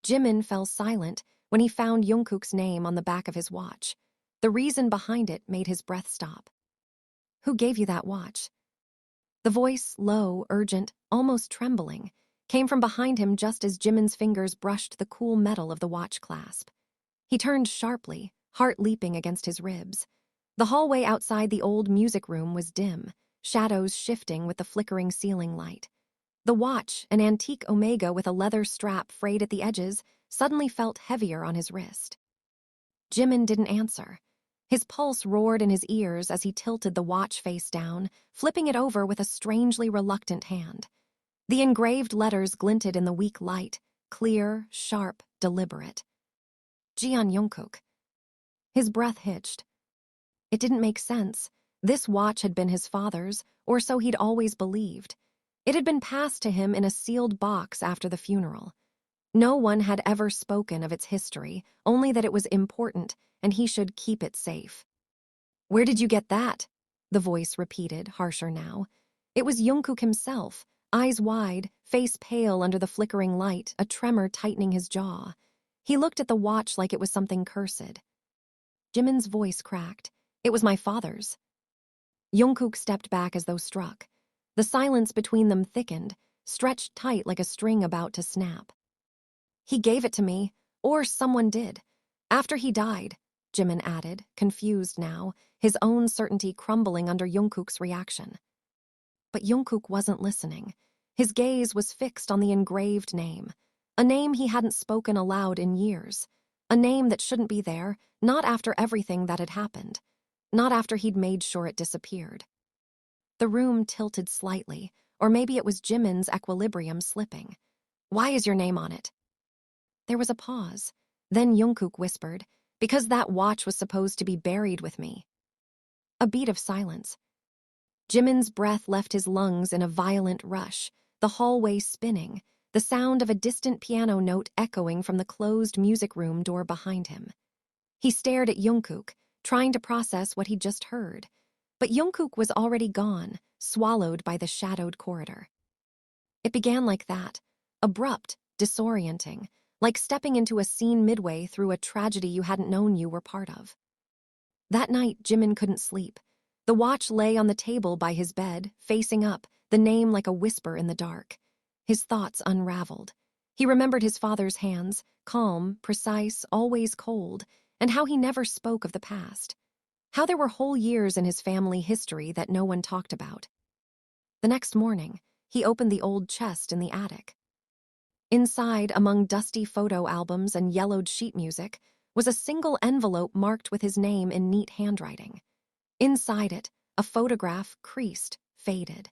Jimin fell silent when he found Jungkook's name on the back of his watch. The reason behind it made his breath stop. "Who gave you that watch?" The voice, low, urgent, almost trembling, came from behind him just as Jimin's fingers brushed the cool metal of the watch clasp. He turned sharply, heart leaping against his ribs. The hallway outside the old music room was dim, shadows shifting with the flickering ceiling light. The watch, an antique Omega with a leather strap frayed at the edges, suddenly felt heavier on his wrist. Jimin didn't answer. His pulse roared in his ears as he tilted the watch face down, flipping it over with a strangely reluctant hand. The engraved letters glinted in the weak light, clear, sharp, deliberate. Jeon Jungkook. His breath hitched. It didn't make sense. This watch had been his father's, or so he'd always believed. It had been passed to him in a sealed box after the funeral. No one had ever spoken of its history, only that it was important and he should keep it safe. "Where did you get that?" the voice repeated, harsher now. It was Jungkook himself, eyes wide, face pale under the flickering light, a tremor tightening his jaw. He looked at the watch like it was something cursed. Jimin's voice cracked. "It was my father's." Jungkook stepped back as though struck. The silence between them thickened, stretched tight like a string about to snap. "He gave it to me, or someone did. After he died," Jimin added, confused now, his own certainty crumbling under Jungkook's reaction. But Jungkook wasn't listening. His gaze was fixed on the engraved name, a name he hadn't spoken aloud in years, a name that shouldn't be there, not after everything that had happened, not after he'd made sure it disappeared. The room tilted slightly, or maybe it was Jimin's equilibrium slipping. "Why is your name on it?" There was a pause. Then Jungkook whispered, "Because that watch was supposed to be buried with me." A beat of silence. Jimin's breath left his lungs in a violent rush, the hallway spinning, the sound of a distant piano note echoing from the closed music room door behind him. He stared at Jungkook, trying to process what he'd just heard. But Jungkook was already gone, swallowed by the shadowed corridor. It began like that, abrupt, disorienting, like stepping into a scene midway through a tragedy you hadn't known you were part of. That night, Jimin couldn't sleep. The watch lay on the table by his bed, facing up, the name like a whisper in the dark. His thoughts unraveled. He remembered his father's hands, calm, precise, always cold, and how he never spoke of the past. How there were whole years in his family history that no one talked about. The next morning, he opened the old chest in the attic. Inside, among dusty photo albums and yellowed sheet music, was a single envelope marked with his name in neat handwriting. Inside it, a photograph, creased, faded.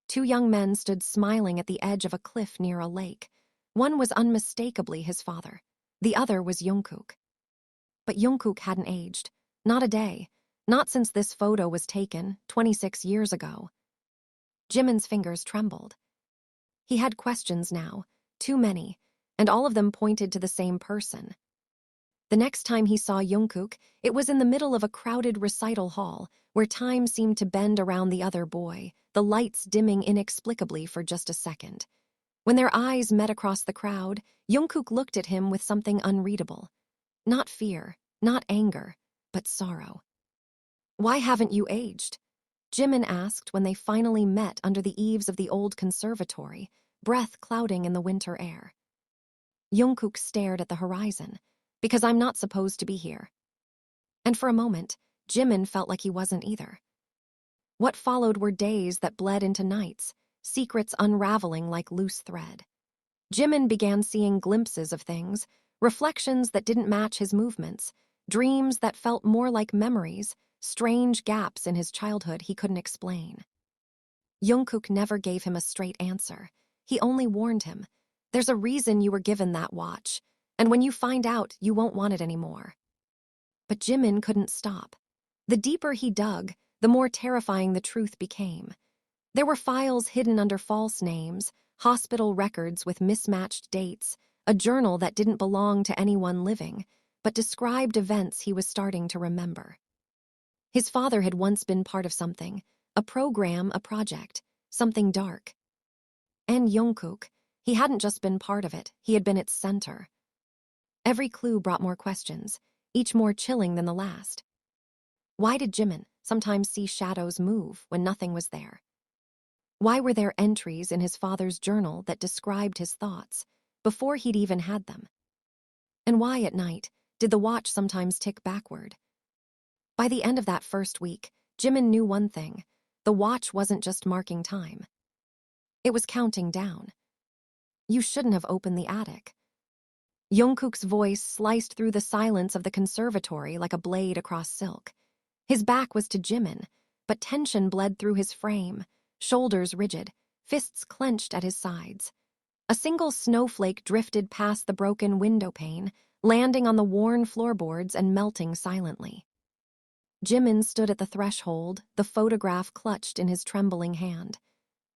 Two young men stood smiling at the edge of a cliff near a lake. One was unmistakably his father. The other was Jungkook. But Jungkook hadn't aged. Not a day. Not since this photo was taken, 26 years ago. Jimin's fingers trembled. He had questions now, too many, and all of them pointed to the same person. The next time he saw Jungkook, it was in the middle of a crowded recital hall, where time seemed to bend around the other boy, the lights dimming inexplicably for just a second. When their eyes met across the crowd, Jungkook looked at him with something unreadable. Not fear, not anger, but sorrow. "Why haven't you aged?" Jimin asked when they finally met under the eaves of the old conservatory, breath clouding in the winter air. Jungkook stared at the horizon. "Because I'm not supposed to be here." And for a moment, Jimin felt like he wasn't either. What followed were days that bled into nights, secrets unraveling like loose thread. Jimin began seeing glimpses of things, reflections that didn't match his movements, dreams that felt more like memories, strange gaps in his childhood he couldn't explain. Jungkook never gave him a straight answer. He only warned him, "There's a reason you were given that watch, and when you find out, you won't want it anymore." But Jimin couldn't stop. The deeper he dug, the more terrifying the truth became. There were files hidden under false names, hospital records with mismatched dates, a journal that didn't belong to anyone living, but described events he was starting to remember. His father had once been part of something, a program, a project, something dark. And Jungkook, He hadn't just been part of it, he had been its center. Every clue brought more questions, each more chilling than the last. Why did Jimin sometimes see shadows move when nothing was there? Why were there entries in his father's journal that described his thoughts before he'd even had them? And why at night did the watch sometimes tick backward? By the end of that first week, Jimin knew one thing. The watch wasn't just marking time. It was counting down. You shouldn't have opened the attic. Jungkook's voice sliced through the silence of the conservatory like a blade across silk. His back was to Jimin, but tension bled through his frame, shoulders rigid, fists clenched at his sides. A single snowflake drifted past the broken window pane, landing on the worn floorboards and melting silently. Jimin stood at the threshold, the photograph clutched in his trembling hand.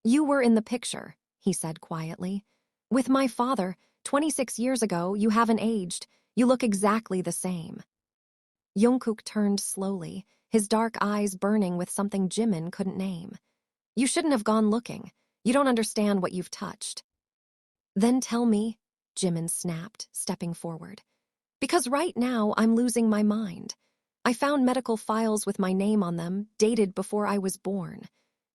"You were in the picture," he said quietly. "With my father, 26 years ago, you haven't aged. You look exactly the same." Jungkook turned slowly, his dark eyes burning with something Jimin couldn't name. "You shouldn't have gone looking. You don't understand what you've touched." "Then tell me," Jimin snapped, stepping forward. "Because right now I'm losing my mind. I found medical files with my name on them, dated before I was born.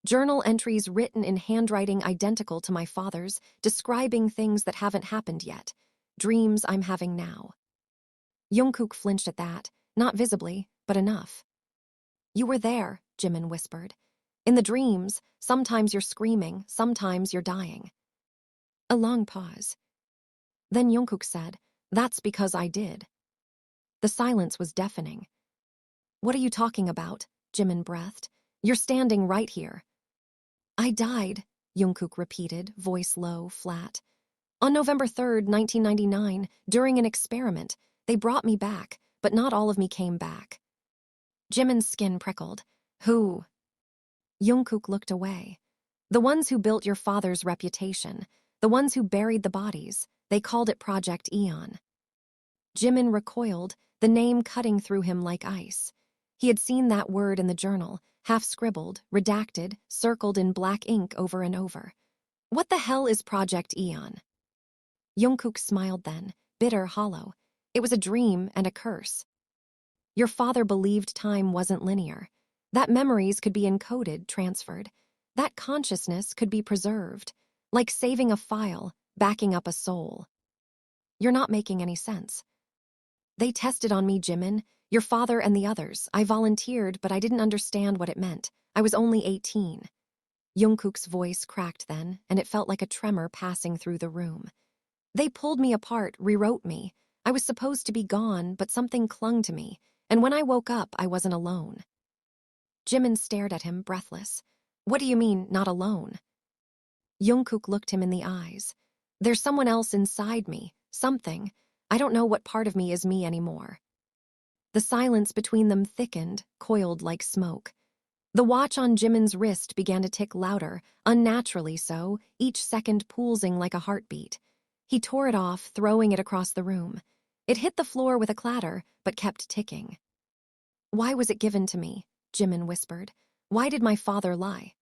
Journal entries written in handwriting identical to my father's, describing things that haven't happened yet. Dreams I'm having now." Jungkook flinched at that, not visibly, but enough. "You were there," Jimin whispered. "In the dreams, sometimes you're screaming, sometimes you're dying." A long pause. Then Jungkook said, "That's because I did." The silence was deafening. "What are you talking about?" Jimin breathed. "You're standing right here." "I died," Jungkook repeated, voice low, flat. "On November 3rd, 1999, during an experiment. They brought me back, but not all of me came back." Jimin's skin prickled. "Who?" Jungkook looked away. "The ones who built your father's reputation. The ones who buried the bodies. They called it Project Eon." Jimin recoiled, the name cutting through him like ice. He had seen that word in the journal, half-scribbled, redacted, circled in black ink over and over. What the hell is Project Eon? Jungkook smiled then, bitter, hollow. It was a dream and a curse. Your father believed time wasn't linear. That memories could be encoded, transferred. That consciousness could be preserved. Like saving a file, backing up a soul. You're not making any sense. They tested on me, Jimin. Your father and the others. I volunteered, but I didn't understand what it meant. I was only 18. Jungkook's voice cracked then, and it felt like a tremor passing through the room. They pulled me apart, rewrote me. I was supposed to be gone, but something clung to me, and when I woke up, I wasn't alone. Jimin stared at him, breathless. What do you mean, not alone? Jungkook looked him in the eyes. There's someone else inside me, something. I don't know what part of me is me anymore. The silence between them thickened, coiled like smoke. The watch on Jimin's wrist began to tick louder, unnaturally so, each second pulsing like a heartbeat. He tore it off, throwing it across the room. It hit the floor with a clatter, but kept ticking. "Why was it given to me?" Jimin whispered. "Why did my father lie?"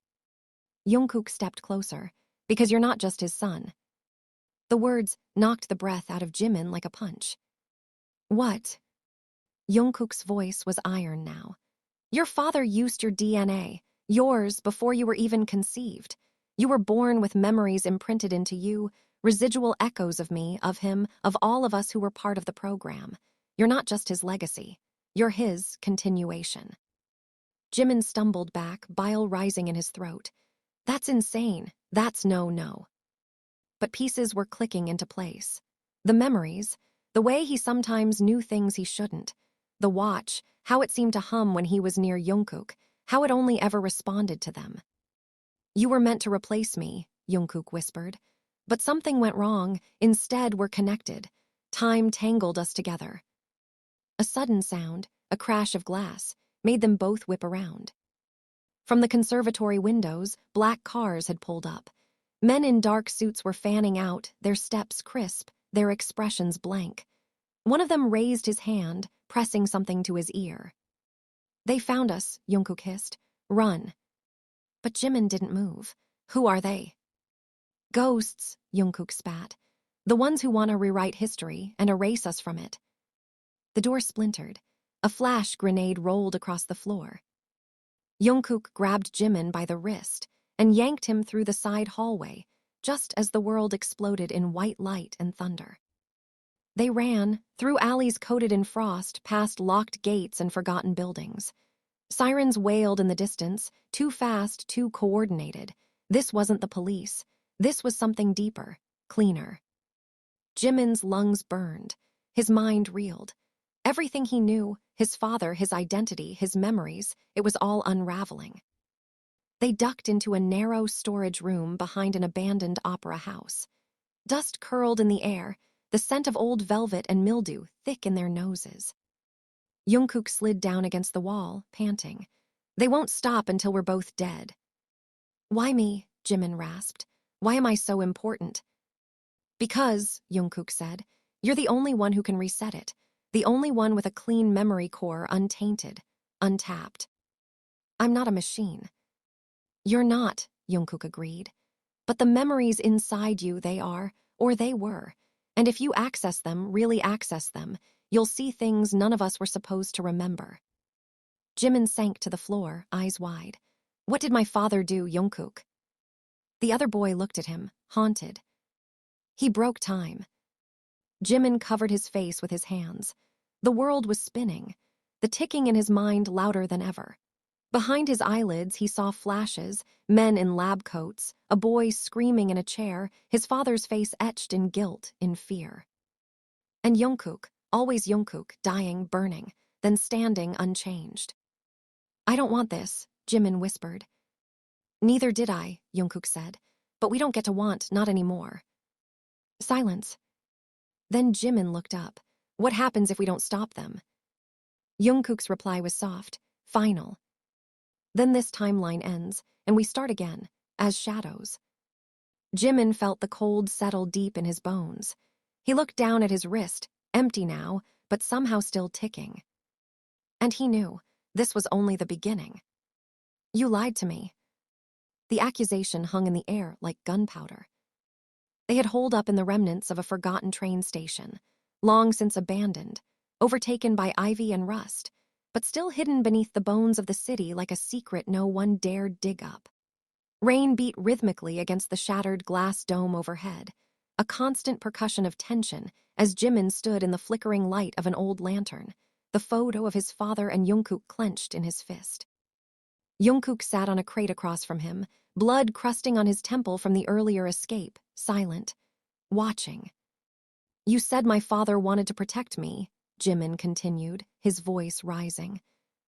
Jungkook stepped closer. "Because you're not just his son." The words knocked the breath out of Jimin like a punch. "What?" Jungkook's voice was iron now. "Your father used your DNA, yours before you were even conceived. You were born with memories imprinted into you, residual echoes of me, of him, of all of us who were part of the program. You're not just his legacy. You're his continuation." Jimin stumbled back, bile rising in his throat. "That's insane. That's no. But pieces were clicking into place. The memories, the way he sometimes knew things he shouldn't. The watch, how it seemed to hum when he was near Jungkook, how it only ever responded to them. "You were meant to replace me," Jungkook whispered. "But something went wrong. Instead, we're connected. Time tangled us together." A sudden sound, a crash of glass, made them both whip around. From the conservatory windows, black cars had pulled up. Men in dark suits were fanning out, their steps crisp, their expressions blank. One of them raised his hand, pressing something to his ear. "They found us," Jungkook hissed. "Run." But Jimin didn't move. "Who are they?" Ghosts, Jungkook spat. The ones who want to rewrite history and erase us from it. The door splintered. A flash grenade rolled across the floor. Jungkook grabbed Jimin by the wrist and yanked him through the side hallway, just as the world exploded in white light and thunder. They ran, through alleys coated in frost, past locked gates and forgotten buildings. Sirens wailed in the distance, too fast, too coordinated. This wasn't the police. This was something deeper, cleaner. Jimin's lungs burned. His mind reeled. Everything he knew, his father, his identity, his memories, it was all unraveling. They ducked into a narrow storage room behind an abandoned opera house. Dust curled in the air, the scent of old velvet and mildew thick in their noses. Jungkook slid down against the wall, panting. They won't stop until we're both dead. Why me? Jimin rasped. Why am I so important? Because, Jungkook said, you're the only one who can reset it. The only one with a clean memory core, untainted, untapped. I'm not a machine. You're not, Jungkook agreed. But the memories inside you, they are, or they were. And if you access them, really access them, you'll see things none of us were supposed to remember. Jimin sank to the floor, eyes wide. What did my father do, Jungkook? The other boy looked at him, haunted. He broke time. Jimin covered his face with his hands. The world was spinning, the ticking in his mind louder than ever. Behind his eyelids, he saw flashes, men in lab coats, a boy screaming in a chair, his father's face etched in guilt, in fear. And Jungkook, always Jungkook, dying, burning, then standing unchanged. I don't want this, Jimin whispered. Neither did I, Jungkook said, but we don't get to want, not anymore. Silence. Then Jimin looked up. What happens if we don't stop them? Jungkook's reply was soft, final. Then this timeline ends, and we start again, as shadows. Jimin felt the cold settle deep in his bones. He looked down at his wrist, empty now, but somehow still ticking. And he knew, this was only the beginning. You lied to me. The accusation hung in the air like gunpowder. They had holed up in the remnants of a forgotten train station, long since abandoned, overtaken by ivy and rust, but still hidden beneath the bones of the city like a secret no one dared dig up. Rain beat rhythmically against the shattered glass dome overhead, a constant percussion of tension as Jimin stood in the flickering light of an old lantern, the photo of his father and Jungkook clenched in his fist. Jungkook sat on a crate across from him, blood crusting on his temple from the earlier escape, silent, watching. You said my father wanted to protect me, Jimin continued, his voice rising.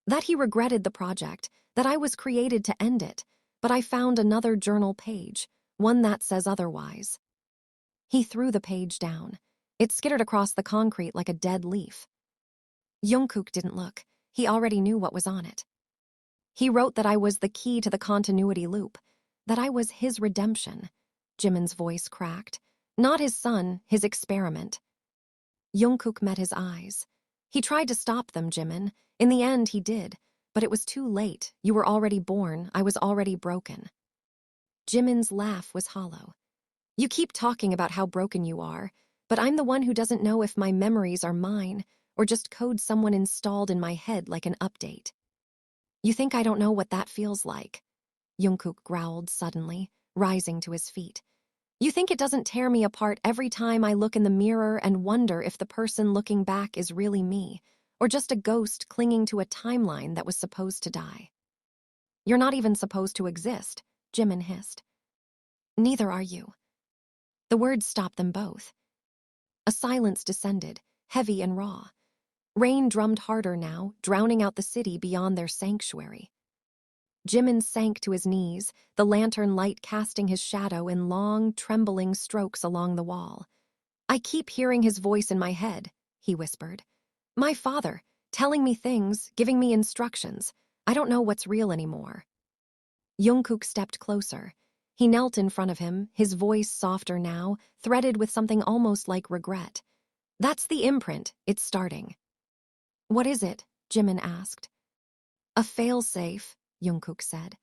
That he regretted the project, that I was created to end it, but I found another journal page, one that says otherwise. He threw the page down. It skittered across the concrete like a dead leaf. Jungkook didn't look. He already knew what was on it. He wrote that I was the key to the continuity loop, that I was his redemption. Jimin's voice cracked. Not his son, his experiment. Jungkook met his eyes. He tried to stop them, Jimin. In the end, he did. But it was too late. You were already born. I was already broken. Jimin's laugh was hollow. You keep talking about how broken you are, but I'm the one who doesn't know if my memories are mine or just code someone installed in my head like an update. You think I don't know what that feels like? Jungkook growled suddenly, rising to his feet. You think it doesn't tear me apart every time I look in the mirror and wonder if the person looking back is really me, or just a ghost clinging to a timeline that was supposed to die? You're not even supposed to exist, Jimin hissed. Neither are you. The words stopped them both. A silence descended, heavy and raw. Rain drummed harder now, drowning out the city beyond their sanctuary. Jimin sank to his knees, the lantern light casting his shadow in long, trembling strokes along the wall. I keep hearing his voice in my head, he whispered. My father, telling me things, giving me instructions. I don't know what's real anymore. Jungkook stepped closer. He knelt in front of him, his voice softer now, threaded with something almost like regret. That's the imprint, it's starting. What is it? Jimin asked. A fail-safe, Jungkook said.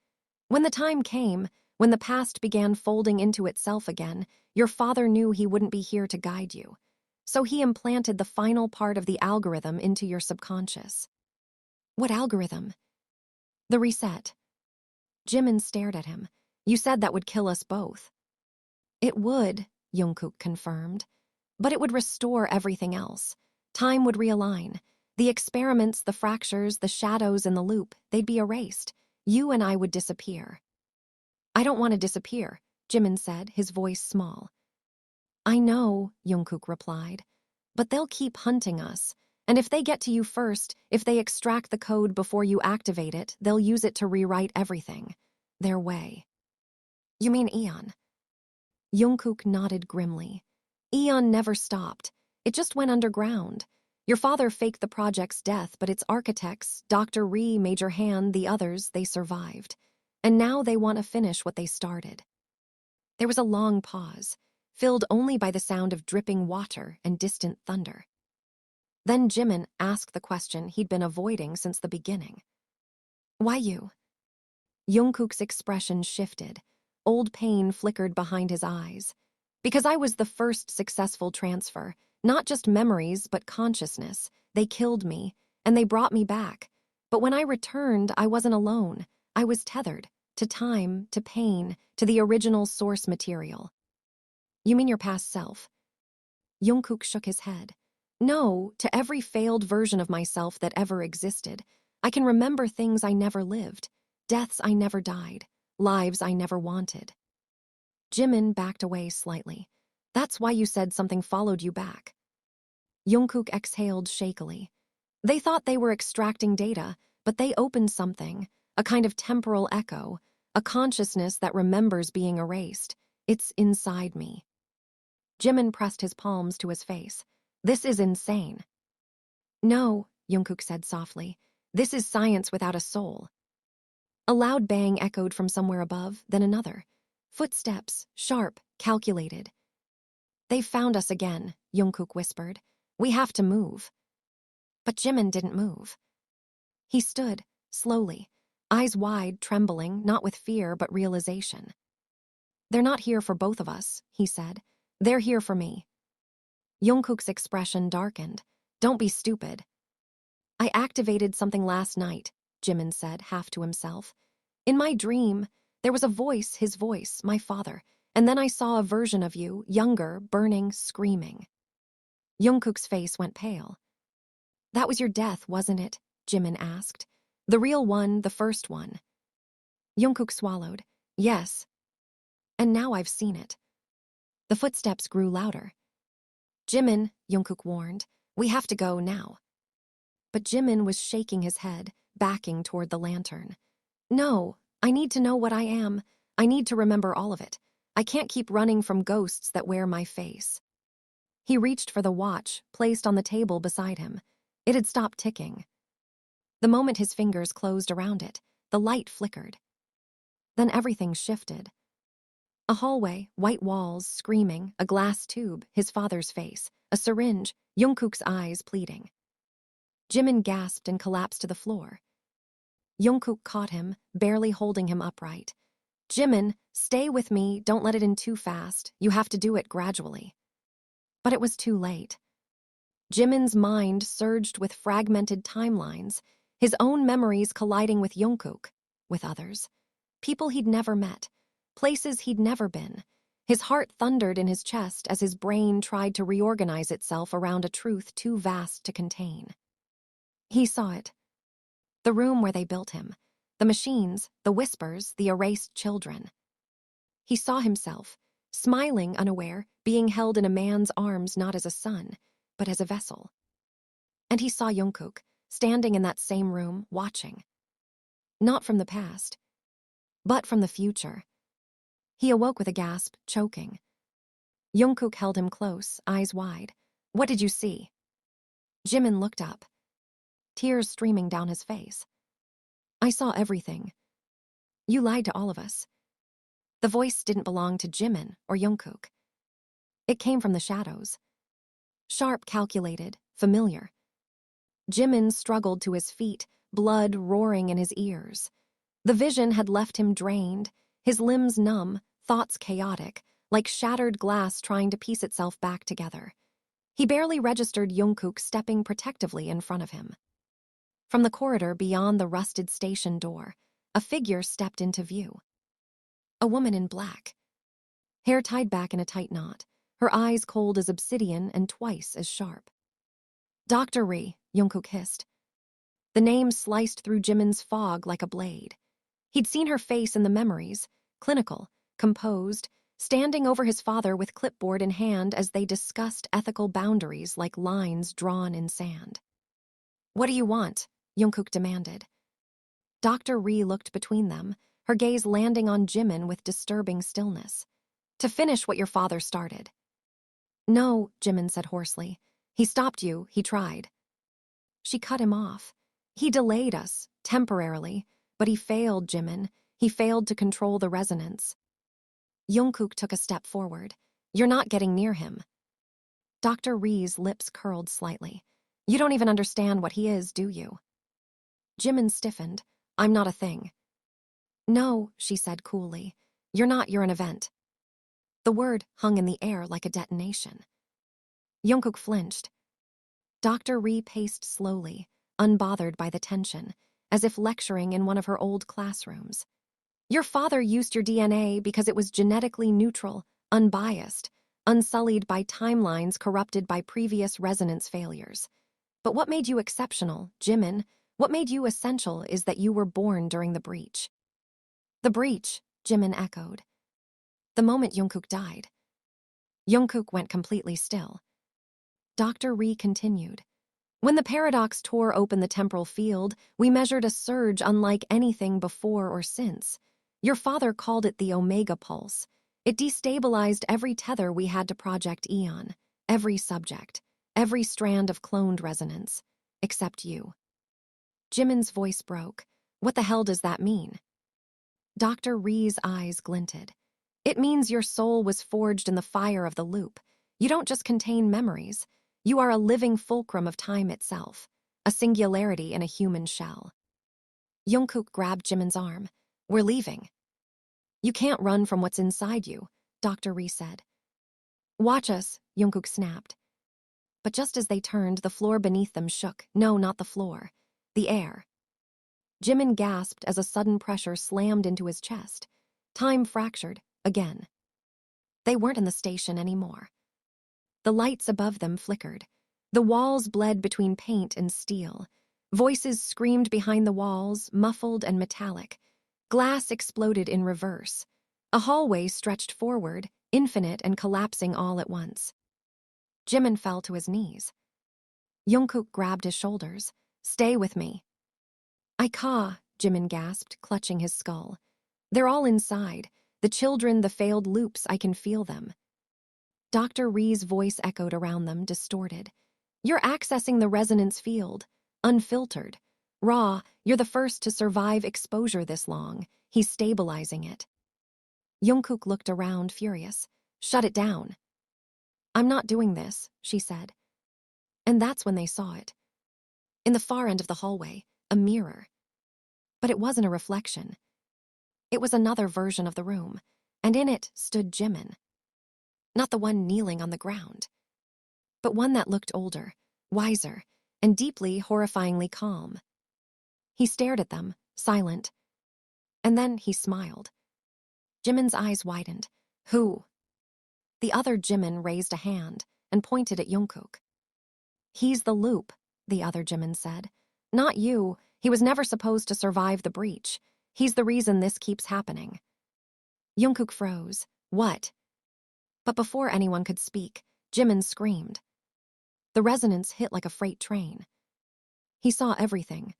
When the time came, When the past began folding into itself again, your father knew he wouldn't be here to guide you. So he implanted the final part of the algorithm into your subconscious. What algorithm? The reset. Jimin stared at him. You said that would kill us both. It would, Jungkook confirmed. But it would restore everything else. Time would realign. The experiments, the fractures, the shadows in the loop, they'd be erased. You and I would disappear. I don't want to disappear, Jimin said, his voice small. I know, Jungkook replied. But they'll keep hunting us. And if they get to you first, if they extract the code before you activate it, they'll use it to rewrite everything. Their way. You mean Eon? Jungkook nodded grimly. Eon never stopped. It just went underground. Your father faked the project's death, but its architects, Dr. Ree, Major Han, the others, they survived. And now they want to finish what they started. There was a long pause, filled only by the sound of dripping water and distant thunder. Then Jimin asked the question he'd been avoiding since the beginning. Why you? Jungkook's expression shifted. Old pain flickered behind his eyes. Because I was the first successful transfer, not just memories, but consciousness. They killed me, and they brought me back. But when I returned, I wasn't alone. I was tethered, to time, to pain, to the original source material. You mean your past self? Jungkook shook his head. No, to every failed version of myself that ever existed. I can remember things I never lived, deaths I never died, lives I never wanted. Jimin backed away slightly. That's why you said something followed you back. Jungkook exhaled shakily. They thought they were extracting data, but they opened something, a kind of temporal echo, a consciousness that remembers being erased. It's inside me. Jimin pressed his palms to his face. This is insane. No, Jungkook said softly. This is science without a soul. A loud bang echoed from somewhere above, then another. Footsteps, sharp, calculated. They've found us again, Jungkook whispered. We have to move. But Jimin didn't move. He stood, slowly, eyes wide, trembling, not with fear but realization. They're not here for both of us, he said. They're here for me. Jungkook's expression darkened. Don't be stupid. I activated something last night, Jimin said, half to himself. In my dream, there was a voice, his voice, my father, and then I saw a version of you, younger, burning, screaming. Jungkook's face went pale. That was your death, wasn't it? Jimin asked. The real one, the first one. Jungkook swallowed. Yes. And now I've seen it. The footsteps grew louder. Jimin, Jungkook warned, we have to go now. But Jimin was shaking his head, backing toward the lantern. No, I need to know what I am. I need to remember all of it. I can't keep running from ghosts that wear my face. He reached for the watch, placed on the table beside him. It had stopped ticking. The moment his fingers closed around it, the light flickered. Then everything shifted. A hallway, white walls, screaming, a glass tube, his father's face, a syringe, Jungkook's eyes pleading. Jimin gasped and collapsed to the floor. Jungkook caught him, barely holding him upright. Jimin, stay with me, don't let it in too fast. You have to do it gradually. But it was too late. Jimin's mind surged with fragmented timelines, his own memories colliding with Jungkook, with others. People he'd never met, places he'd never been. His heart thundered in his chest as his brain tried to reorganize itself around a truth too vast to contain. He saw it. The room where they built him, the machines, the whispers, the erased children. He saw himself, smiling unaware, being held in a man's arms not as a son, but as a vessel. And he saw Jungkook, standing in that same room, watching. Not from the past, but from the future. He awoke with a gasp, choking. Jungkook held him close, eyes wide. What did you see? Jimin looked up, tears streaming down his face. I saw everything. You lied to all of us. The voice didn't belong to Jimin or Jungkook. It came from the shadows. Sharp, calculated, familiar. Jimin struggled to his feet, blood roaring in his ears. The vision had left him drained, His limbs numb, thoughts chaotic, like shattered glass trying to piece itself back together. He barely registered Jungkook stepping protectively in front of him. From the corridor beyond the rusted station door, a figure stepped into view. A woman in black. Hair tied back in a tight knot, her eyes cold as obsidian and twice as sharp. "Dr. Ri," Jungkook hissed. The name sliced through Jimin's fog like a blade. He'd seen her face in the memories, clinical, composed, standing over his father with clipboard in hand as they discussed ethical boundaries like lines drawn in sand. "What do you want?" Jungkook demanded. Dr. Ri looked between them, her gaze landing on Jimin with disturbing stillness. "To finish what your father started." "No," Jimin said hoarsely. "He stopped you, he tried." She cut him off. "He delayed us, temporarily, but he failed, Jimin. He failed to control the resonance." Jungkook took a step forward. "You're not getting near him." Dr. Ri's lips curled slightly. "You don't even understand what he is, do you?" Jimin stiffened. "I'm not a thing." "No," she said coolly. You're an event." The word hung in the air like a detonation. Jungkook flinched. Dr. Ri paced slowly, unbothered by the tension, as if lecturing in one of her old classrooms. "Your father used your DNA because it was genetically neutral, unbiased, unsullied by timelines corrupted by previous resonance failures. But what made you exceptional, Jimin, what made you essential is that you were born during the breach." "The breach," Jimin echoed. "The moment Jungkook died." Jungkook went completely still. Dr. Ri continued. "When the paradox tore open the temporal field, we measured a surge unlike anything before or since. Your father called it the Omega Pulse. It destabilized every tether we had to Project Eon, every subject, every strand of cloned resonance, except you." Jimin's voice broke. "What the hell does that mean?" Dr. Ri's eyes glinted. "It means your soul was forged in the fire of the loop. You don't just contain memories. You are a living fulcrum of time itself, a singularity in a human shell." Jungkook grabbed Jimin's arm. "We're leaving." "You can't run from what's inside you," Dr. Ri said. "Watch us," Jungkook snapped. But just as they turned, the floor beneath them shook. No, not the floor. The air. Jimin gasped as a sudden pressure slammed into his chest. Time fractured, again. They weren't in the station anymore. The lights above them flickered. The walls bled between paint and steel. Voices screamed behind the walls, muffled and metallic. Glass exploded in reverse. A hallway stretched forward, infinite and collapsing all at once. Jimin fell to his knees. Jungkook grabbed his shoulders. "Stay with me." Jimin gasped, clutching his skull. "They're all inside. The children, the failed loops, I can feel them." Dr. Ri's voice echoed around them, distorted. "You're accessing the resonance field. Unfiltered. Raw, you're the first to survive exposure this long. He's stabilizing it." Jungkook looked around, furious. "Shut it down." "I'm not doing this," she said. And that's when they saw it. In the far end of the hallway, a mirror. But it wasn't a reflection. It was another version of the room, and in it stood Jimin. Not the one kneeling on the ground, but one that looked older, wiser, and deeply, horrifyingly calm. He stared at them, silent, and then he smiled. Jimin's eyes widened. "Who?" The other Jimin raised a hand and pointed at Jungkook. "He's the loop," the other Jimin said. "Not you. He was never supposed to survive the breach. He's the reason this keeps happening." Jungkook froze. "What?" But before anyone could speak, Jimin screamed. The resonance hit like a freight train. He saw everything.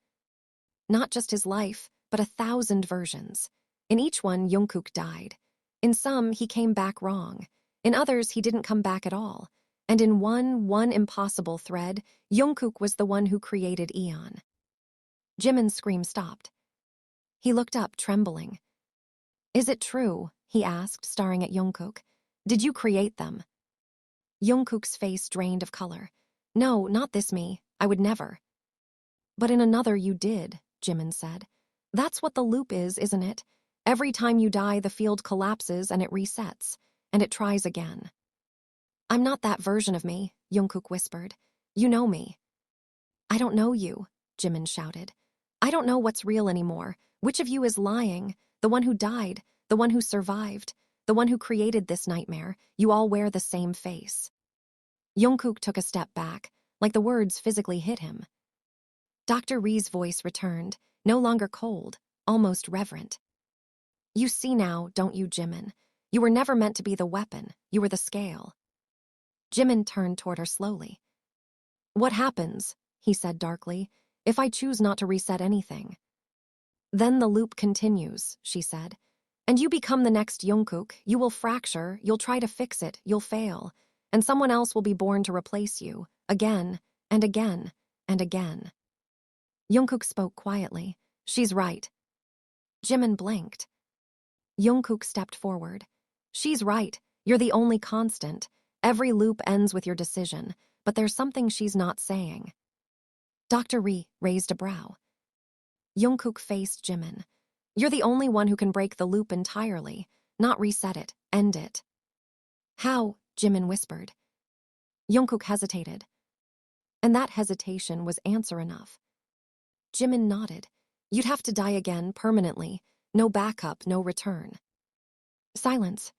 Not just his life, but 1,000 versions. In each one, Jungkook died. In some, he came back wrong. In others, he didn't come back at all. And in one impossible thread, Jungkook was the one who created Eon. Jimin's scream stopped. He looked up, trembling. "Is it true?" he asked, staring at Jungkook. "Did you create them?" Jungkook's face drained of color. "No, not this me. I would never." "But in another you did," Jimin said. "That's what the loop is, isn't it? Every time you die, the field collapses and it resets, and it tries again. I'm not that version of me, Jungkook whispered. You know me. I don't know you, Jimin shouted. I don't know what's real anymore. Which of you is lying? The one who died, the one who survived, the one who created this nightmare. You all wear the same face. Jungkook took a step back, like the words physically hit him. Dr. Ri's voice returned, no longer cold, almost reverent. You see now, don't you, Jimin? You were never meant to be the weapon, you were the scale. Jimin turned toward her slowly. What happens, he said darkly, if I choose not to reset anything? Then the loop continues, she said. And you become the next Jungkook. You will fracture, you'll try to fix it, you'll fail. And someone else will be born to replace you, again, and again, and again. Jungkook spoke quietly. She's right. Jimin blinked. Jungkook stepped forward. She's right. You're the only constant. Every loop ends with your decision, but there's something she's not saying. Dr. Ri raised a brow. Jungkook faced Jimin. You're the only one who can break the loop entirely, not reset it, end it. How? Jimin whispered. Jungkook hesitated. And that hesitation was answer enough. Jimin nodded. You'd have to die again, permanently. No backup, no return. Silence.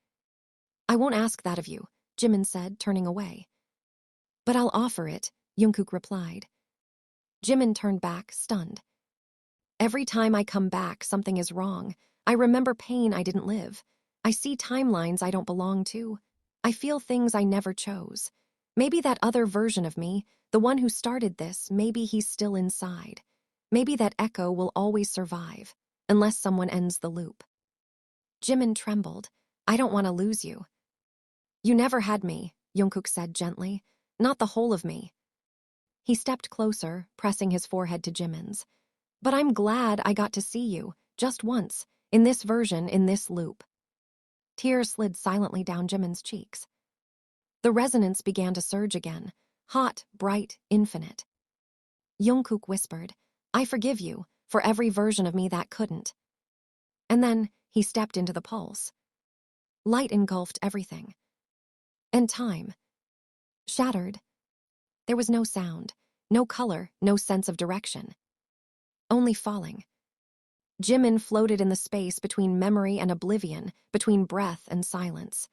I won't ask that of you, Jimin said, turning away. But I'll offer it, Jungkook replied. Jimin turned back, stunned. Every time I come back, something is wrong. I remember pain I didn't live. I see timelines I don't belong to. I feel things I never chose. Maybe that other version of me, the one who started this, maybe he's still inside. Maybe that echo will always survive, unless someone ends the loop. Jimin trembled. I don't want to lose you. You never had me, Jungkook said gently. Not the whole of me. He stepped closer, pressing his forehead to Jimin's. But I'm glad I got to see you, just once, in this version, in this loop. Tears slid silently down Jimin's cheeks. The resonance began to surge again, hot, bright, infinite. Jungkook whispered, I forgive you, for every version of me that couldn't. And then he stepped into the pulse. Light engulfed everything. And time. Shattered. There was no sound, no color, no sense of direction. Only falling. Jimin floated in the space between memory and oblivion, between breath and silence.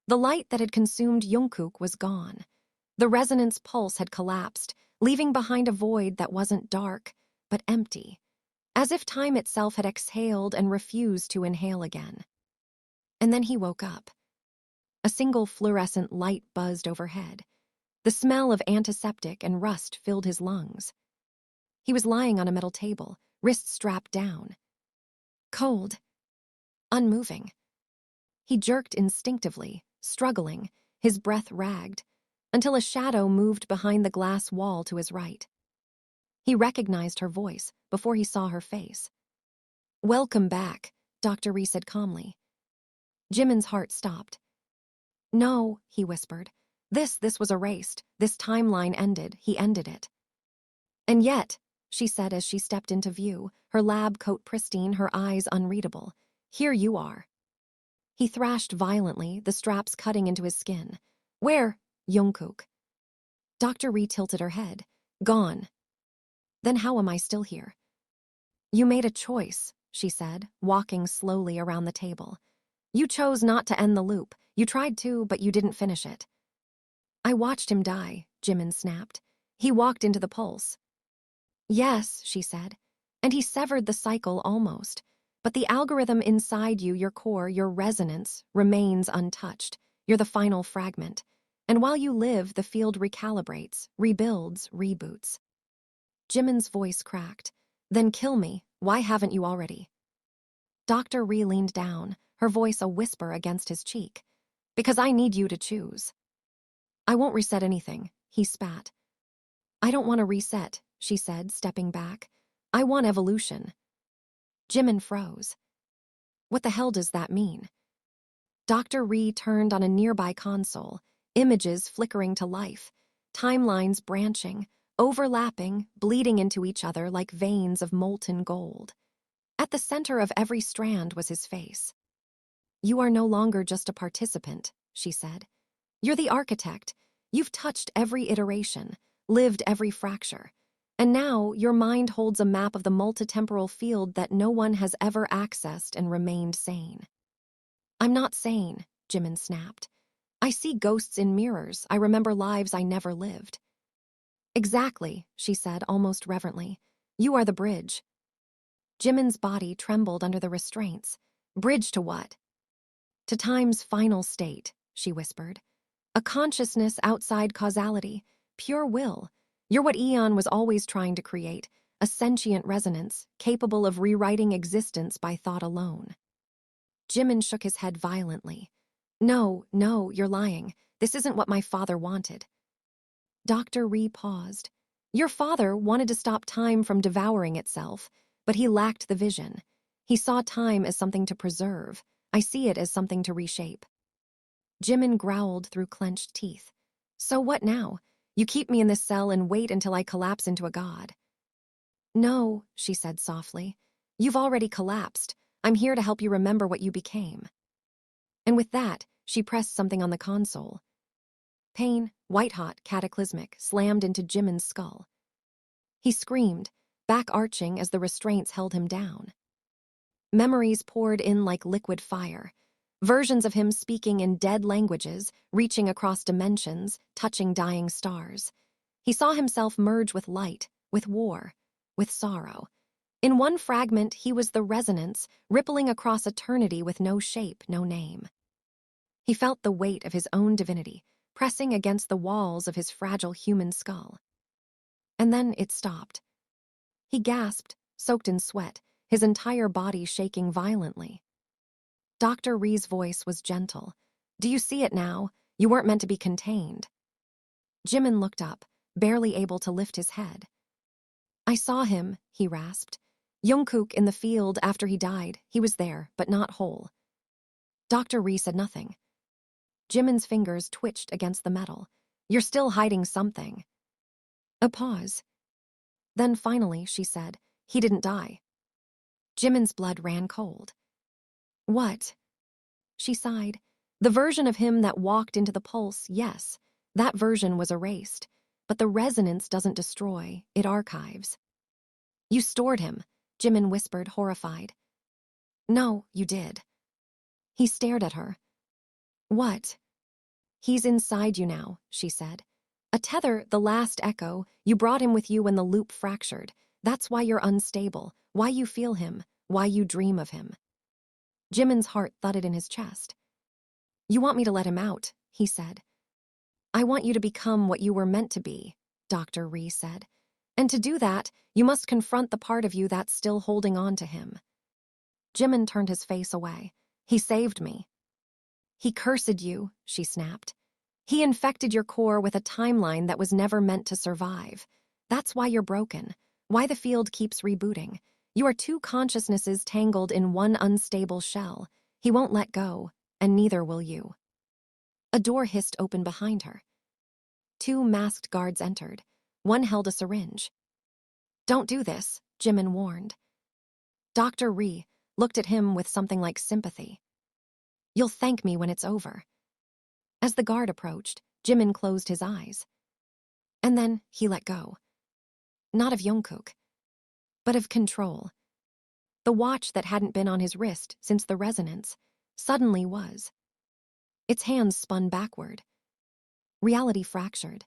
The light that had consumed Jungkook was gone. The resonance pulse had collapsed, leaving behind a void that wasn't dark, but empty, as if time itself had exhaled and refused to inhale again. And then he woke up. A single fluorescent light buzzed overhead. The smell of antiseptic and rust filled his lungs. He was lying on a metal table, wrists strapped down. Cold. Unmoving. He jerked instinctively, struggling, his breath ragged, until a shadow moved behind the glass wall to his right. He recognized her voice before he saw her face. Welcome back, Dr. Ri said calmly. Jimin's heart stopped. No, he whispered. This was erased. This timeline ended. He ended it. And yet, she said as she stepped into view, her lab coat pristine, her eyes unreadable. Here you are. He thrashed violently, the straps cutting into his skin. Where? Jungkook. Dr. Ri tilted her head. Gone. Then how am I still here? You made a choice, she said, walking slowly around the table. You chose not to end the loop. You tried to, but you didn't finish it. I watched him die, Jimin snapped. He walked into the pulse. Yes, she said, and he severed the cycle almost. But the algorithm inside you, your core, your resonance, remains untouched. You're the final fragment. And while you live, the field recalibrates, rebuilds, reboots. Jimin's voice cracked. Then kill me. Why haven't you already? Dr. Ri leaned down, her voice a whisper against his cheek. Because I need you to choose. I won't reset anything, he spat. I don't want to reset, she said, stepping back. I want evolution. Jimin froze. What the hell does that mean? Dr. Ri turned on a nearby console, images flickering to life, timelines branching, overlapping, bleeding into each other like veins of molten gold. At the center of every strand was his face. "You are no longer just a participant," she said. "You're the architect. You've touched every iteration, lived every fracture. And now your mind holds a map of the multitemporal field that no one has ever accessed and remained sane." "I'm not sane," Jimin snapped. "I see ghosts in mirrors. I remember lives I never lived." "Exactly," she said almost reverently. "You are the bridge." Jimin's body trembled under the restraints. "Bridge to what?" "To time's final state," she whispered. "A consciousness outside causality, pure will. You're what Eon was always trying to create, a sentient resonance capable of rewriting existence by thought alone." Jimin shook his head violently. No, you're lying. This isn't what my father wanted." Dr. Ree paused. "Your father wanted to stop time from devouring itself, but he lacked the vision. He saw time as something to preserve. I see it as something to reshape." Jimin growled through clenched teeth. "So what now? You keep me in this cell and wait until I collapse into a god." "No," she said softly. "You've already collapsed. I'm here to help you remember what you became." And with that, she pressed something on the console. Pain, white-hot, cataclysmic, slammed into Jimin's skull. He screamed, back arching as the restraints held him down. Memories poured in like liquid fire. Versions of him speaking in dead languages, reaching across dimensions, touching dying stars. He saw himself merge with light, with war, with sorrow. In one fragment, he was the resonance, rippling across eternity with no shape, no name. He felt the weight of his own divinity, pressing against the walls of his fragile human skull. And then it stopped. He gasped, soaked in sweat, his entire body shaking violently. Dr. Ree's voice was gentle. "Do you see it now? You weren't meant to be contained." Jimin looked up, barely able to lift his head. "I saw him," he rasped. "Jungkook in the field after he died. He was there, but not whole." Dr. Ree said nothing. Jimin's fingers twitched against the metal. "You're still hiding something." A pause. Then finally, she said, "He didn't die." Jimin's blood ran cold. "What?" She sighed. "The version of him that walked into the pulse, yes, that version was erased. But the resonance doesn't destroy, it archives." "You stored him," Jimin whispered, horrified. "No, you did." He stared at her. "What?" "He's inside you now," she said. "A tether, the last echo, you brought him with you when the loop fractured. That's why you're unstable, why you feel him, why you dream of him." Jimin's heart thudded in his chest. "You want me to let him out," he said. "I want you to become what you were meant to be," Dr. Ree said. "And to do that, you must confront the part of you that's still holding on to him." Jimin turned his face away. "He saved me." "He cursed you," she snapped. "He infected your core with a timeline that was never meant to survive. That's why you're broken, why the field keeps rebooting. You are two consciousnesses tangled in one unstable shell. He won't let go, and neither will you." A door hissed open behind her. Two masked guards entered. One held a syringe. "Don't do this," Jimin warned. Dr. Ree looked at him with something like sympathy. "You'll thank me when it's over." As the guard approached, Jimin closed his eyes. And then he let go. Not of Jungkook, but of control. The watch that hadn't been on his wrist since the resonance suddenly was. Its hands spun backward. Reality fractured.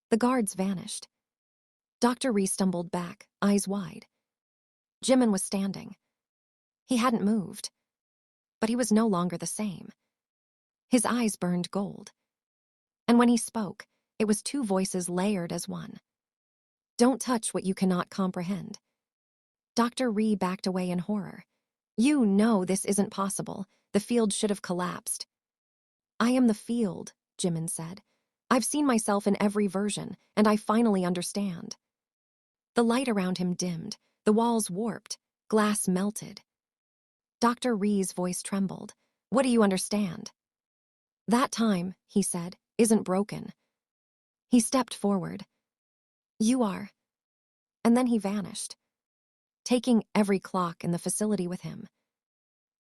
The guards vanished. Dr. Ree stumbled back, eyes wide. Jimin was standing. He hadn't moved, but he was no longer the same. His eyes burned gold. And when he spoke, it was two voices layered as one. "Don't touch what you cannot comprehend." Dr. Ree backed away in horror. "You know this isn't possible. The field should have collapsed." "I am the field," Jimin said. "I've seen myself in every version, and I finally understand." The light around him dimmed, the walls warped, glass melted. Dr. Ree's voice trembled. "What do you understand?" "That time," he said, "isn't broken." He stepped forward. "You are." And then he vanished. taking every clock in the facility with him.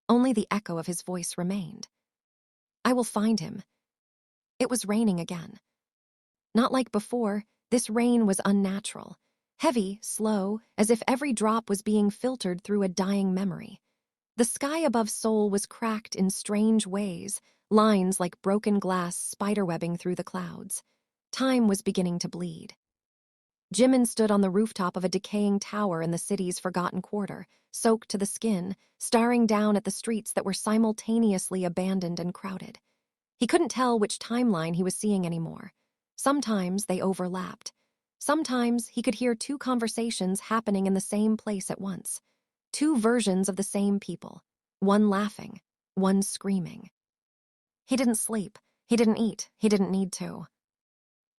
Only the echo of his voice remained. I will find him. It was raining again. Not like before, this rain was unnatural. Heavy, slow, as if every drop was being filtered through a dying memory. The sky above Seoul was cracked in strange ways, lines like broken glass spiderwebbing through the clouds. Time was beginning to bleed. Jimin stood on the rooftop of a decaying tower in the city's forgotten quarter, soaked to the skin, staring down at the streets that were simultaneously abandoned and crowded. He couldn't tell which timeline he was seeing anymore. Sometimes they overlapped. Sometimes he could hear two conversations happening in the same place at once. Two versions of the same people. One laughing, one screaming. He didn't sleep. He didn't eat. He didn't need to.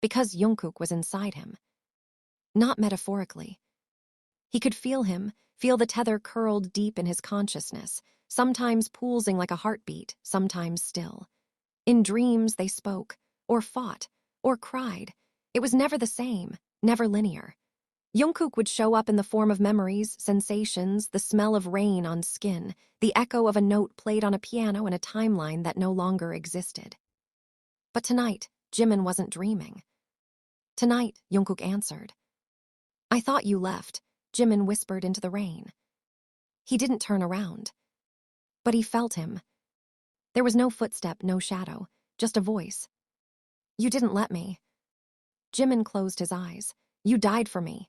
Because Jungkook was inside him. Not metaphorically. He could feel him, feel the tether curled deep in his consciousness, sometimes pulsing like a heartbeat, sometimes still. In dreams they spoke, or fought, or cried. It was never the same, never linear. Jungkook would show up in the form of memories, sensations, the smell of rain on skin, the echo of a note played on a piano in a timeline that no longer existed. But tonight, Jimin wasn't dreaming. Tonight, Jungkook answered. I thought you left, Jimin whispered into the rain. He didn't turn around. But he felt him. There was no footstep, no shadow, just a voice. You didn't let me. Jimin closed his eyes. You died for me.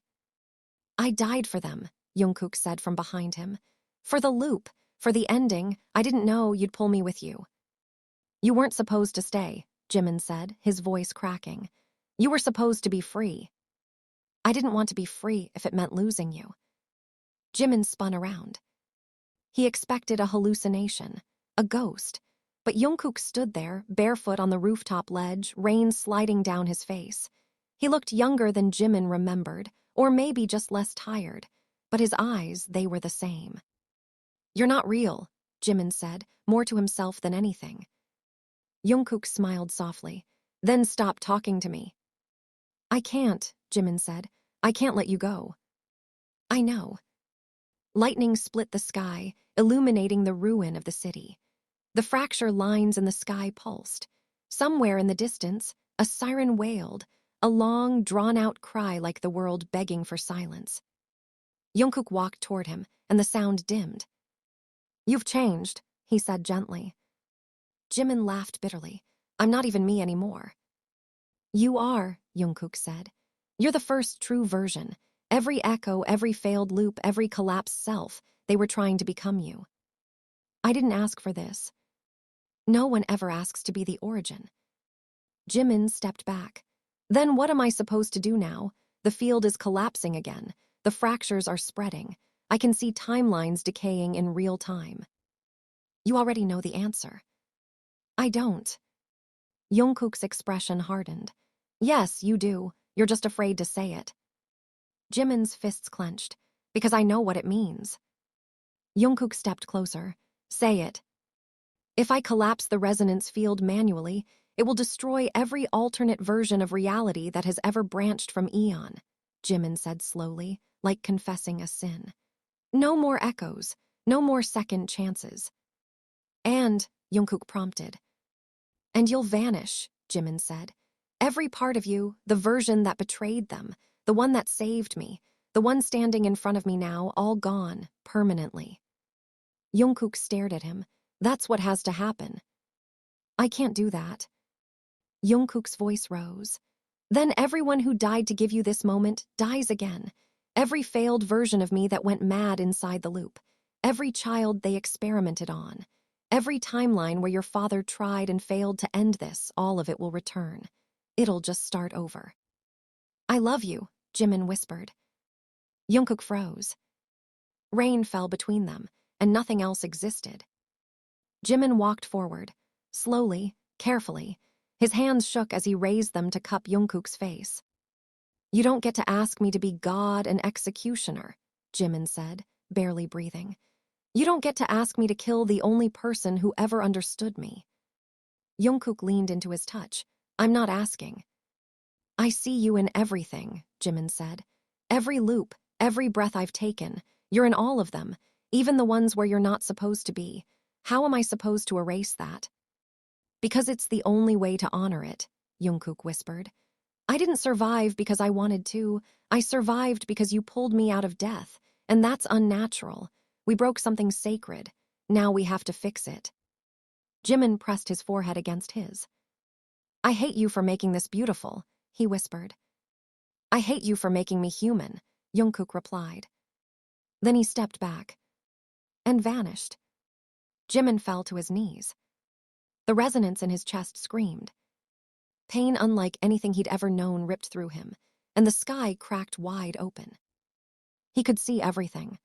I died for them, Jungkook said from behind him. For the loop, for the ending, I didn't know you'd pull me with you. You weren't supposed to stay, Jimin said, his voice cracking. You were supposed to be free. I didn't want to be free if it meant losing you. Jimin spun around. He expected a hallucination, a ghost, but Jungkook stood there, barefoot on the rooftop ledge, rain sliding down his face. He looked younger than Jimin remembered, or maybe just less tired, but his eyes, they were the same. You're not real, Jimin said, more to himself than anything. Jungkook smiled softly. Then stop talking to me. I can't, Jimin said. I can't let you go. I know. Lightning split the sky, illuminating the ruin of the city. The fracture lines in the sky pulsed. Somewhere in the distance, a siren wailed, a long, drawn-out cry like the world begging for silence. Jungkook walked toward him, and the sound dimmed. You've changed, he said gently. Jimin laughed bitterly. I'm not even me anymore. You are, Jungkook said. You're the first true version. Every echo, every failed loop, every collapsed self, they were trying to become you. I didn't ask for this. No one ever asks to be the origin. Jimin stepped back. Then what am I supposed to do now? The field is collapsing again. The fractures are spreading. I can see timelines decaying in real time. You already know the answer. I don't. Jungkook's expression hardened. Yes, you do. You're just afraid to say it. Jimin's fists clenched. Because I know what it means. Jungkook stepped closer. Say it. If I collapse the resonance field manually, it will destroy every alternate version of reality that has ever branched from Eon, Jimin said slowly, like confessing a sin. No more echoes, no more second chances. And, Jungkook prompted. And you'll vanish, Jimin said. Every part of you, the version that betrayed them, the one that saved me, the one standing in front of me now, all gone, permanently. Jungkook stared at him. That's what has to happen. I can't do that. Jungkook's voice rose. Then everyone who died to give you this moment dies again. Every failed version of me that went mad inside the loop. Every child they experimented on. Every timeline where your father tried and failed to end this, all of it will return. It'll just start over. I love you, Jimin whispered. Jungkook froze. Rain fell between them, and nothing else existed. Jimin walked forward, slowly, carefully. His hands shook as he raised them to cup Jungkook's face. You don't get to ask me to be God and executioner, Jimin said, barely breathing. You don't get to ask me to kill the only person who ever understood me. Jungkook leaned into his touch. I'm not asking. I see you in everything, Jimin said. Every loop, every breath I've taken, You're in all of them, even the ones where you're not supposed to be. How am I supposed to erase that? Because it's the only way to honor it, Jungkook whispered. I didn't survive because I wanted to. I survived because you pulled me out of death, and that's unnatural. We broke something sacred. Now we have to fix it. Jimin pressed his forehead against his. I hate you for making this beautiful, he whispered. I hate you for making me human, Jungkook replied. Then he stepped back and vanished. Jimin fell to his knees. The resonance in his chest screamed. Pain unlike anything he'd ever known ripped through him, and the sky cracked wide open. He could see everything.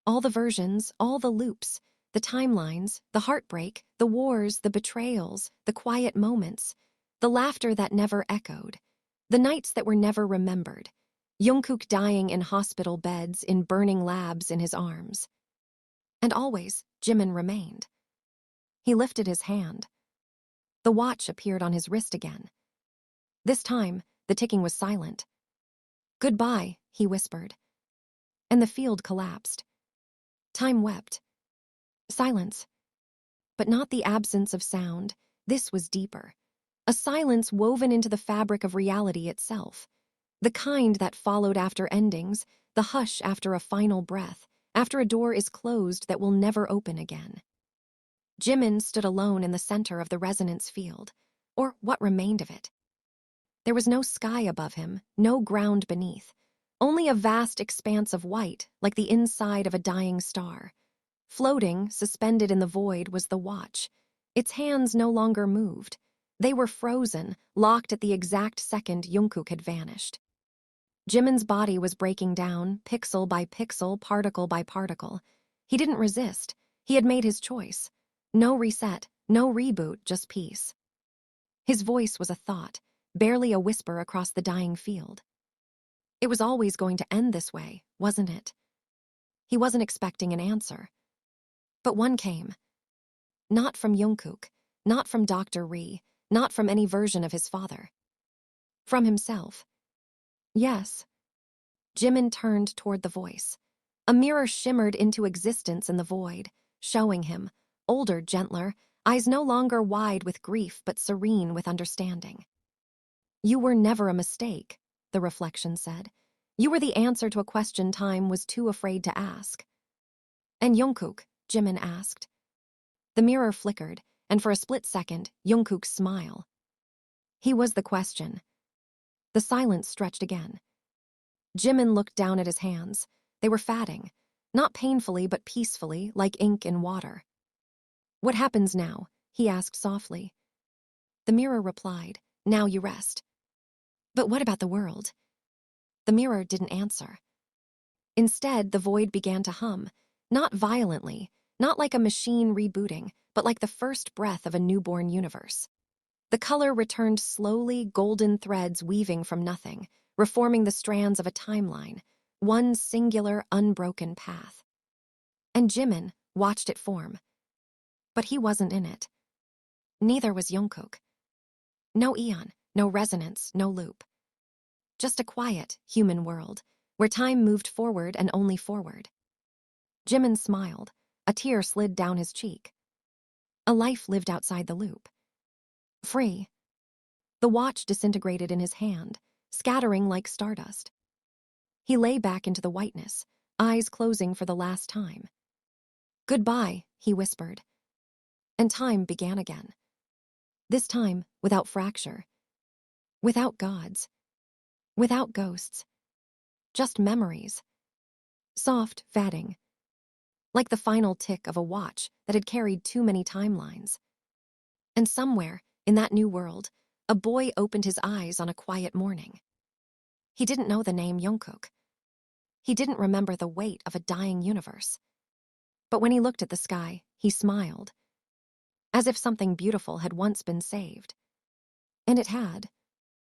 All the versions, all the loops, the timelines, the heartbreak, the wars, the betrayals, the quiet moments, the laughter that never echoed, the nights that were never remembered, Jungkook dying in hospital beds, in burning labs in his arms. And always, Jimin remained. He lifted his hand. The watch appeared on his wrist again. This time, the ticking was silent. Goodbye, he whispered. And the field collapsed. Time wept. Silence. But not the absence of sound. This was deeper. A silence woven into the fabric of reality itself. The kind that followed after endings, the hush after a final breath, after a door is closed that will never open again. Jimin stood alone in the center of the resonance field, or what remained of it. There was no sky above him, no ground beneath, only a vast expanse of white, like the inside of a dying star. Floating, suspended in the void, was the watch. Its hands no longer moved. They were frozen, locked at the exact second Jungkook had vanished. Jimin's body was breaking down, pixel by pixel, particle by particle. He didn't resist. He had made his choice. No reset, no reboot, just peace. His voice was a thought, barely a whisper across the dying field. It was always going to end this way, wasn't it? He wasn't expecting an answer. But one came. Not from Jungkook, not from Dr. Ri, not from any version of his father. From himself. Yes. Jimin turned toward the voice. A mirror shimmered into existence in the void, showing him, older, gentler, eyes no longer wide with grief but serene with understanding. You were never a mistake, the reflection said. You were the answer to a question time was too afraid to ask. And Jungkook, Jimin asked. The mirror flickered, and for a split second, Jungkook's smile. He was the question. The silence stretched again. Jimin looked down at his hands. They were fatting, not painfully but peacefully, like ink in water. What happens now? He asked softly. The mirror replied, now you rest. But what about the world? The mirror didn't answer. Instead, the void began to hum, not violently, not like a machine rebooting, but like the first breath of a newborn universe. The color returned slowly, golden threads weaving from nothing, reforming the strands of a timeline, one singular, unbroken path. And Jimin watched it form. But he wasn't in it. Neither was Jungkook. No eon, no resonance, no loop. Just a quiet, human world, where time moved forward and only forward. Jimin smiled. A tear slid down his cheek. A life lived outside the loop. Free. The watch disintegrated in his hand, scattering like stardust. He lay back into the whiteness, eyes closing for the last time. Goodbye, he whispered. And time began again. This time, without fracture. Without gods. Without ghosts. Just memories. Soft, fatting. Like the final tick of a watch that had carried too many timelines. And somewhere, in that new world, a boy opened his eyes on a quiet morning. He didn't know the name Jungkook. He didn't remember the weight of a dying universe. But when he looked at the sky, he smiled. As if something beautiful had once been saved. And it had.